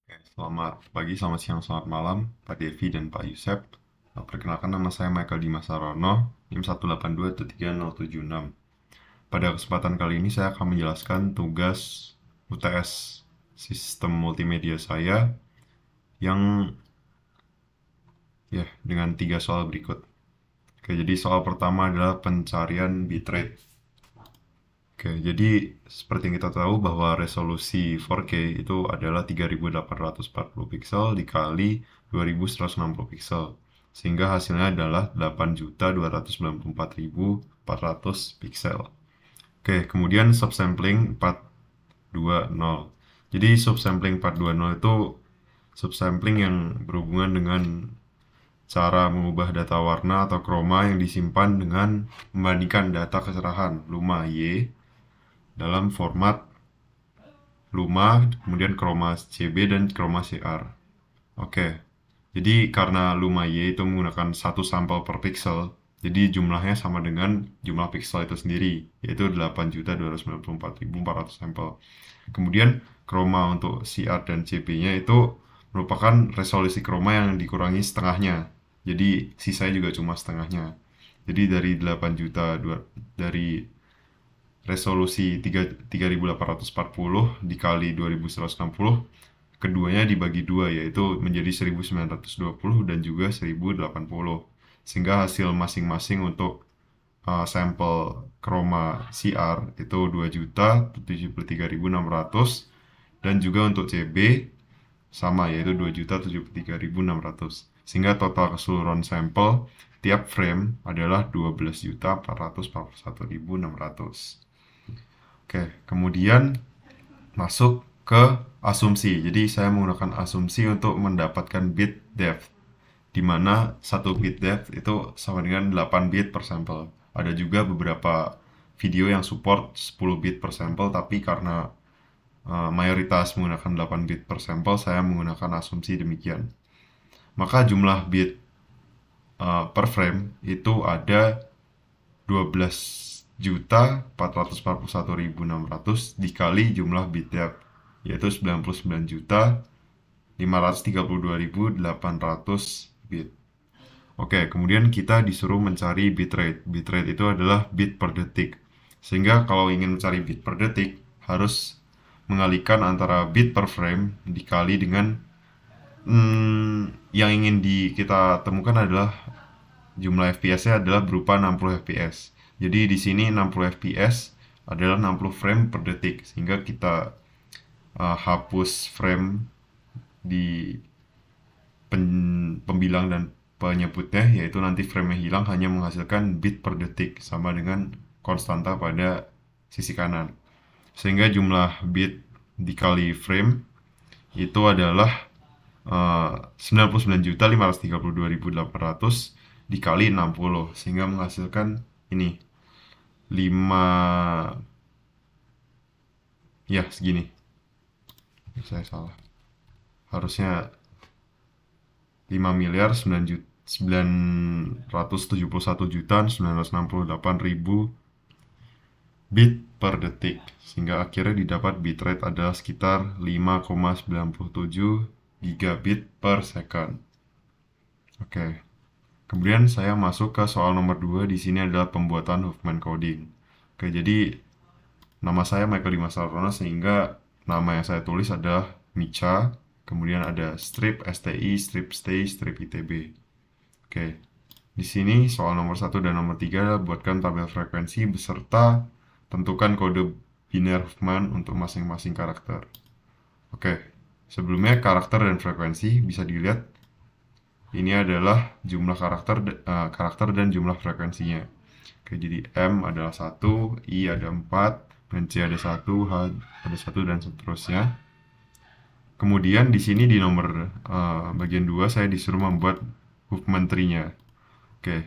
Selamat pagi, selamat siang, selamat malam, Pak Devi dan Pak Yusep. Perkenalkan nama saya Michael Dimas Sarono, NIM 182137076. Pada kesempatan kali ini saya akan menjelaskan tugas UTS Sistem Multimedia saya yang dengan 3 soal berikut. Oke, jadi soal pertama adalah pencarian bitrate. Oke, jadi seperti yang kita tahu bahwa resolusi 4K itu adalah 3840 pixel dikali 2160 pixel. Sehingga hasilnya adalah 8.294.400 pixel. Oke, kemudian subsampling 420. Jadi subsampling 420 itu subsampling yang berhubungan dengan cara mengubah data warna atau chroma yang disimpan dengan membandingkan data kecerahan Luma Y dalam format Luma, kemudian chroma CB dan chroma CR. Oke, jadi karena Luma Y itu menggunakan satu sampel per pixel, jadi jumlahnya sama dengan jumlah pixel itu sendiri, yaitu 8.294.400 sampel. Kemudian chroma untuk CR dan CB-nya itu merupakan resolusi chroma yang dikurangi setengahnya. Jadi sisanya juga cuma setengahnya. Jadi dari 8 juta dari resolusi 3840 dikali 2160, keduanya dibagi dua, yaitu menjadi 1920 dan juga 1080, sehingga hasil masing-masing untuk sampel chroma CR itu 2.073.600, dan juga untuk CB sama, yaitu 2.073.600, sehingga total keseluruhan sampel tiap frame adalah 12.441.600. Oke, kemudian masuk ke asumsi. Jadi saya menggunakan asumsi untuk mendapatkan bit depth, di mana 1 bit depth itu sama dengan 8 bit per sampel. Ada juga beberapa video yang support 10 bit per sampel, tapi karena mayoritas menggunakan 8 bit per sampel, saya menggunakan asumsi demikian. Maka jumlah bit per frame itu ada 12.441.600 dikali jumlah bit depth, yaitu 99.532.800 bit. Oke, kemudian kita disuruh mencari bitrate. Bitrate itu adalah bit per detik. Sehingga kalau ingin mencari bit per detik, harus mengalihkan antara bit per frame dikali dengan yang ingin kita temukan adalah jumlah FPS-nya adalah berupa 60 FPS. Jadi di sini 60 FPS adalah 60 frame per detik, sehingga kita hapus frame di pembilang dan penyebutnya, yaitu nanti frame-nya hilang, hanya menghasilkan bit per detik sama dengan konstanta pada sisi kanan. Sehingga jumlah bit dikali frame itu adalah 99.532.800 dikali 60, sehingga menghasilkan ini 5, ya segini. Saya salah, harusnya 5.971.968.000 bit per detik, sehingga akhirnya didapat bitrate adalah sekitar 5,97 gigabit per second. Oke. Kemudian saya masuk ke soal nomor 2. Di sini adalah pembuatan Huffman coding. Oke, jadi nama saya Michael Dimas Sarono, sehingga nama yang saya tulis adalah Micha, kemudian ada strip STI, strip stay, strip ITB. Oke. Di sini soal nomor 1 dan nomor 3 adalah buatkan tabel frekuensi beserta tentukan kode biner Huffman untuk masing-masing karakter. Oke. Sebelumnya karakter dan frekuensi bisa dilihat. Ini adalah jumlah karakter dan jumlah frekuensinya. Oke, jadi M adalah 1, I ada 4, dan C ada 1, H ada 1, dan seterusnya. Kemudian di sini di nomor bagian 2 saya disuruh membuat Huffman tree-nya. Oke,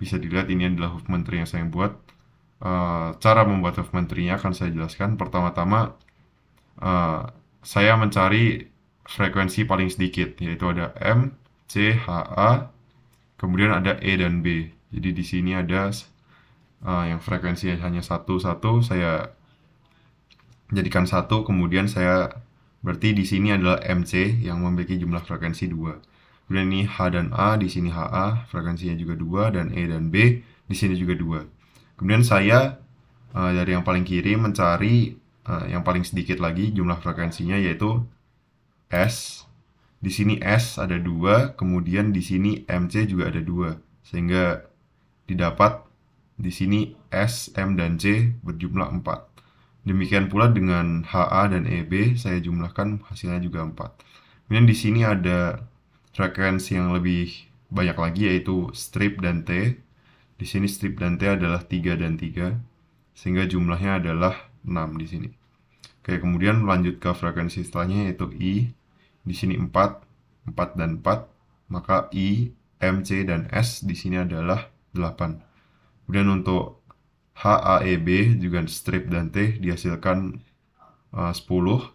bisa dilihat ini adalah Huffman tree yang saya buat. Cara membuat Huffman tree-nya akan saya jelaskan. Pertama-tama saya mencari frekuensi paling sedikit, yaitu ada M, C, H, A, kemudian ada E dan B. Jadi di sini ada yang frekuensinya hanya 1, saya jadikan 1, kemudian saya Berarti di sini adalah MC yang memiliki jumlah frekuensi 2. Kemudian ini H dan A, di sini HA, frekuensinya juga 2, dan E dan B, di sini juga 2. Kemudian saya dari yang paling kiri mencari yang paling sedikit lagi jumlah frekuensinya, yaitu S. Di sini S ada 2, kemudian di sini MC juga ada 2. Sehingga didapat di sini S, M, dan C berjumlah 4. Demikian pula dengan HA dan EB, saya jumlahkan hasilnya juga 4. Kemudian di sini ada frekuensi yang lebih banyak lagi, yaitu strip dan T. Di sini strip dan T adalah 3 dan 3, sehingga jumlahnya adalah 6 di sini. Oke, kemudian lanjut ke frekuensi setelahnya, yaitu I. Di sini 4, 4 dan 4, maka I, M, C, dan S di sini adalah 8. Kemudian untuk HAEB juga strip dan T dihasilkan 10,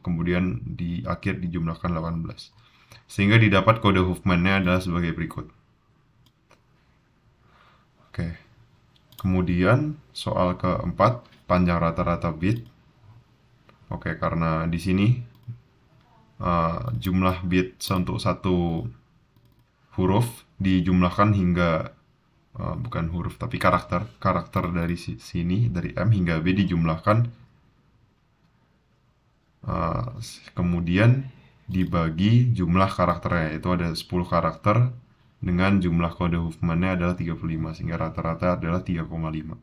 kemudian di akhir dijumlahkan 18. Sehingga didapat kode Huffman-nya adalah sebagai berikut. Oke. Kemudian soal keempat, panjang rata-rata bit. Oke, karena di sini jumlah bit untuk satu huruf dijumlahkan hingga bukan huruf tapi karakter dari sini, dari M hingga B dijumlahkan, kemudian dibagi jumlah karakternya, itu ada 10 karakter dengan jumlah kode Huffman-nya adalah 35, sehingga rata-rata adalah 3,5.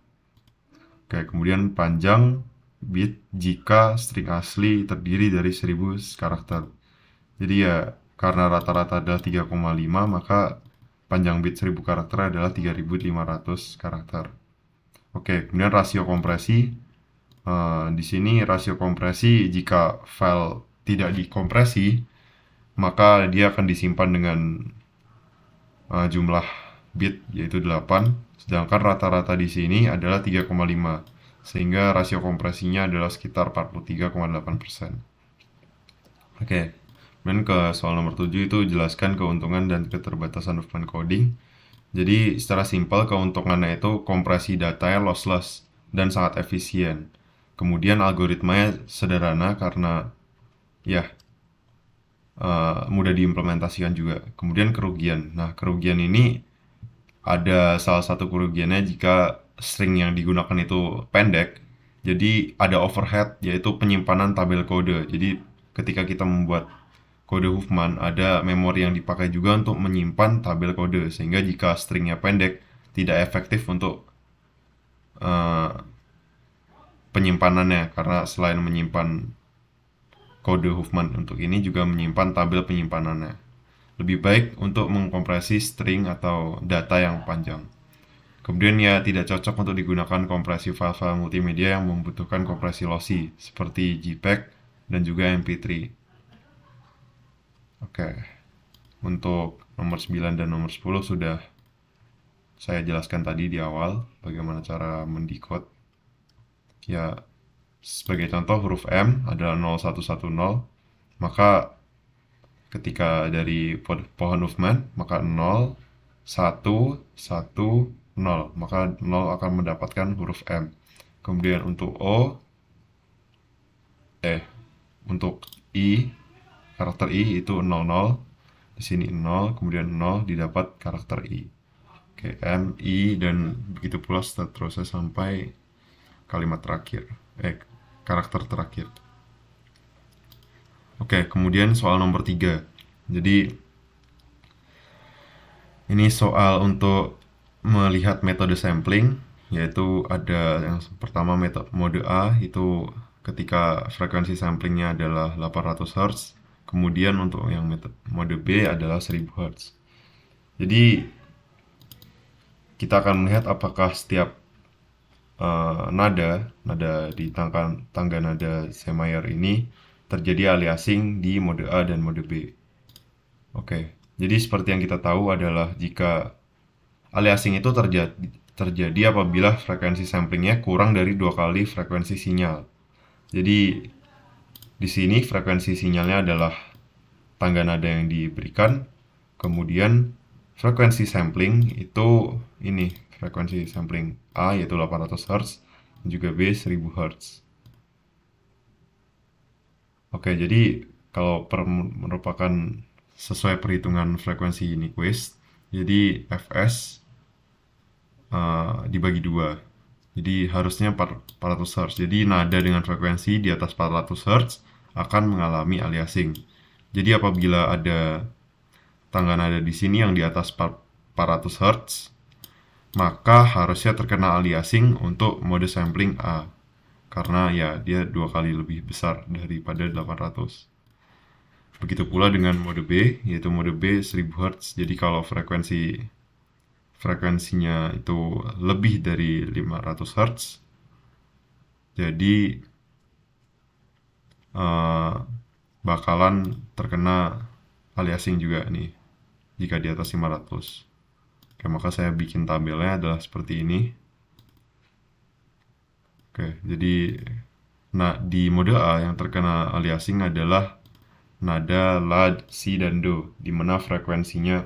Oke, kemudian panjang bit jika string asli terdiri dari 1000 karakter. Jadi ya, karena rata-rata adalah 3,5, maka panjang bit 1000 karakter adalah 3500 karakter. Oke, kemudian rasio kompresi. Di sini rasio kompresi, jika file tidak dikompresi, maka dia akan disimpan dengan jumlah bit, yaitu 8. Sedangkan rata-rata di sini adalah 3,5, sehingga rasio kompresinya adalah sekitar 43,8%. Oke. Kemudian ke soal nomor 7 itu jelaskan keuntungan dan keterbatasan Huffman coding. Jadi secara simpel keuntungannya itu kompresi datanya lossless dan sangat efisien. Kemudian algoritmanya sederhana karena ya mudah diimplementasikan juga. Kemudian kerugian. Nah, kerugian ini ada salah satu kerugiannya jika string yang digunakan itu pendek. Jadi ada overhead, yaitu penyimpanan tabel kode. Jadi ketika kita membuat kode Huffman, ada memori yang dipakai juga untuk menyimpan tabel kode, sehingga jika stringnya pendek tidak efektif untuk penyimpanannya, karena selain menyimpan kode Huffman untuk ini juga menyimpan tabel penyimpanannya. Lebih baik untuk mengkompresi string atau data yang panjang. Kemudian ya, tidak cocok untuk digunakan kompresi file-file multimedia yang membutuhkan kompresi lossy seperti JPEG dan juga MP3. Oke, untuk nomor 9 dan nomor 10 sudah saya jelaskan tadi di awal bagaimana cara mendekode. Ya, sebagai contoh huruf M adalah 0110, maka ketika dari pohon Huffman, maka 0, 1, 1, 0, maka 0 akan mendapatkan huruf M. Kemudian untuk untuk I, karakter I itu 00, di sini 0, kemudian 0 didapat karakter I. Oke, M, I, dan begitu pula seterusnya sampai kalimat terakhir, karakter terakhir. Oke, kemudian soal nomor 3. Jadi ini soal untuk melihat metode sampling, yaitu ada yang pertama mode A, itu ketika frekuensi samplingnya adalah 800 Hz. Kemudian untuk yang mode B adalah 1000 Hz. Jadi kita akan melihat apakah setiap nada di tangga nada C mayor ini terjadi aliasing di mode A dan mode B. Oke, jadi seperti yang kita tahu adalah jika aliasing itu terjadi apabila frekuensi samplingnya kurang dari 2 kali frekuensi sinyal. Jadi di sini frekuensi sinyalnya adalah tangga nada yang diberikan, kemudian frekuensi sampling itu ini, frekuensi sampling A yaitu 800 Hz, juga B 1000 Hz. Oke, jadi merupakan sesuai perhitungan frekuensi Nyquist, jadi Fs dibagi 2. Jadi harusnya 400 Hz. Jadi nada dengan frekuensi di atas 400 Hz akan mengalami aliasing. Jadi apabila ada tangga nada di sini yang di atas 400 Hz, maka harusnya terkena aliasing untuk mode sampling A. Karena ya dia 2 kali lebih besar daripada 800. Begitu pula dengan mode B, yaitu mode B 1000 Hz. Jadi kalau frekuensinya itu lebih dari 500 Hz, jadi bakalan terkena aliasing juga nih jika di atas 500. Oke, maka saya bikin tabelnya adalah seperti ini. Oke, jadi di mode A yang terkena aliasing adalah nada La, Si, dan Do, di mana frekuensinya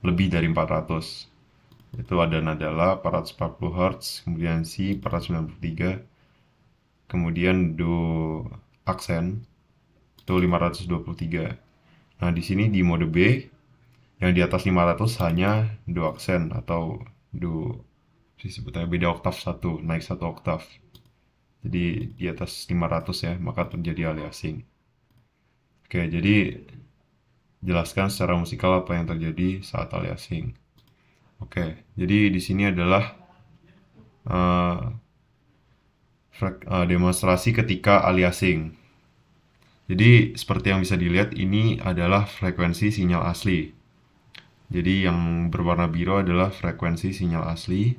lebih dari 400. Itu ada nada La 440 Hz, kemudian Si 493, kemudian Do aksen itu 523. Nah, di sini di mode B yang di atas 500 hanya Do aksen atau Do disebutnya beda oktav 1, naik 1 oktav. Jadi di atas 500 ya, maka terjadi aliasing. Oke, jadi jelaskan secara musikal apa yang terjadi saat aliasing. Oke, jadi di sini adalah demonstrasi ketika aliasing. Jadi seperti yang bisa dilihat, ini adalah frekuensi sinyal asli. Jadi yang berwarna biru adalah frekuensi sinyal asli,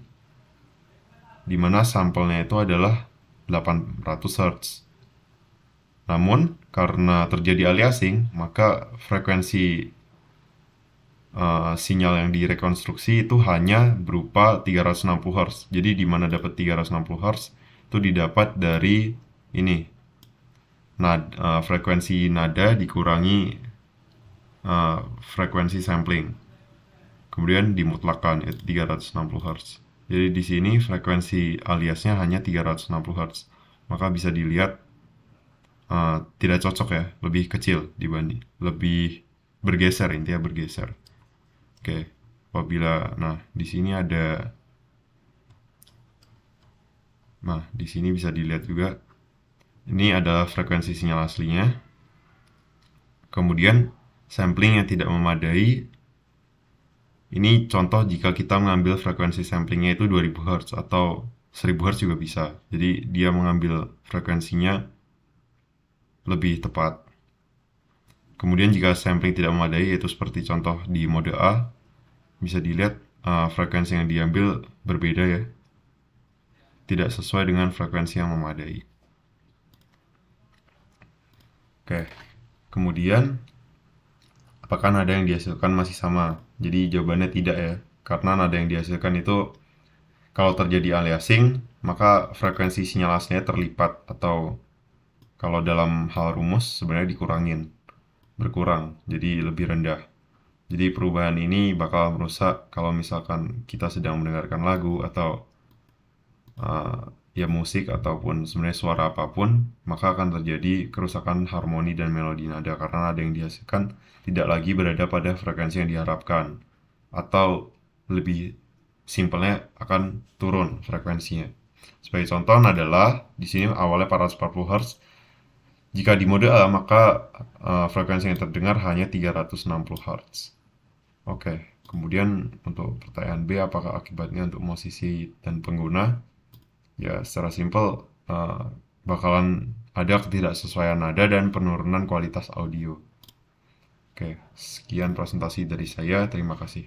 di mana sampelnya itu adalah 800 Hz. Namun karena terjadi aliasing, maka frekuensi sinyal yang direkonstruksi itu hanya berupa 360 Hz. Jadi di mana dapat 360 Hz itu didapat dari ini, frekuensi nada dikurangi frekuensi sampling, kemudian dimutlakan yaitu 360 Hz. Jadi di sini frekuensi aliasnya hanya 360 Hz, maka bisa dilihat tidak cocok ya, lebih kecil dibanding, lebih bergeser, intinya bergeser. Oke, apabila di sini ada, di sini bisa dilihat juga, ini adalah frekuensi sinyal aslinya. Kemudian sampling yang tidak memadai, ini contoh jika kita mengambil frekuensi samplingnya itu 2000 Hz atau 1000 Hz juga bisa. Jadi dia mengambil frekuensinya lebih tepat. Kemudian jika sampling tidak memadai, yaitu seperti contoh di mode A, bisa dilihat frekuensi yang diambil berbeda ya, tidak sesuai dengan frekuensi yang memadai. Oke, kemudian apakah nada yang dihasilkan masih sama? Jadi jawabannya tidak ya, karena nada yang dihasilkan itu kalau terjadi aliasing, maka frekuensi sinyal aslinya terlipat, atau kalau dalam hal rumus sebenarnya berkurang, jadi lebih rendah. Jadi perubahan ini bakal merusak kalau misalkan kita sedang mendengarkan lagu atau ya musik ataupun sebenarnya suara apapun, maka akan terjadi kerusakan harmoni dan melodi nada karena nada yang dihasilkan tidak lagi berada pada frekuensi yang diharapkan, atau lebih simpelnya akan turun frekuensinya. Sebagai contoh, nada La di sini awalnya 440 Hz. Jika di mode A, maka frekuensi yang terdengar hanya 360 Hz. Oke, kemudian untuk pertanyaan B, apakah akibatnya untuk musisi dan pengguna? Ya, secara simpel bakalan ada ketidaksesuaian nada dan penurunan kualitas audio. Oke, sekian presentasi dari saya. Terima kasih.